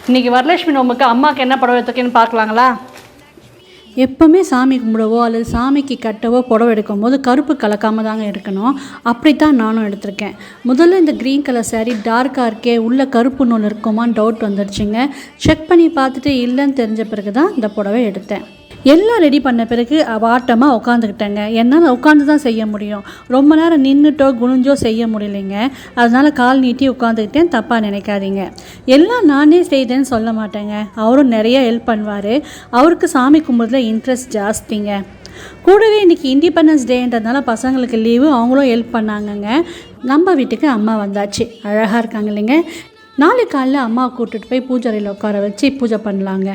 இன்றைக்கி வரலட்சுமி நோம்புக்கு அம்மாவுக்கு என்ன புடவை எடுத்துருக்கேன்னு பார்க்கலாங்களா? எப்போவுமே சாமி கும்பிடவோ அல்லது சாமிக்கு கட்டவோ புடவை எடுக்கும்போது கருப்பு கலக்காமல் தாங்க எடுக்கணும். அப்படித்தான் நானும் எடுத்திருக்கேன். முதல்ல இந்த க்ரீன் கலர் சாரீ டார்க்காக இருக்கே, உள்ளே கருப்பு நூல் இருக்குமான்னு டவுட் வந்துடுச்சுங்க. செக் பண்ணி பார்த்துட்டு இல்லைன்னு தெரிஞ்ச பிறகு தான் இந்த புடவை எடுத்தேன். எல்லாம் ரெடி பண்ண பிறகு வாட்டமாக உட்காந்துக்கிட்டேங்க. என்னால் உட்காந்து தான் செய்ய முடியும். ரொம்ப நேரம் நின்றுட்டோ குனிஞ்சோ செய்ய முடியலைங்க. அதனால் கால் நீட்டி உட்காந்துக்கிட்டேன், தப்பாக நினைக்காதீங்க. எல்லாம் நானே செய்தேன்னு சொல்ல மாட்டேங்க. அவரும் நிறைய ஹெல்ப் பண்ணுவார். அவருக்கு சாமி கும்பிட்றதுல இன்ட்ரெஸ்ட் ஜாஸ்திங்க. கூடவே இன்றைக்கி இண்டிபெண்டன்ஸ் டேன்றதுனால பசங்களுக்கு லீவு, அவங்களும் ஹெல்ப் பண்ணாங்கங்க. நம்ம வீட்டுக்கு அம்மா வந்தாச்சு. அழகாக இருக்காங்க இல்லைங்க. நாளைக்கு காலையில் அம்மாவை கூப்பிட்டுட்டு போய் பூஜை அறையில் உட்கார வச்சு பூஜை பண்ணலாங்க.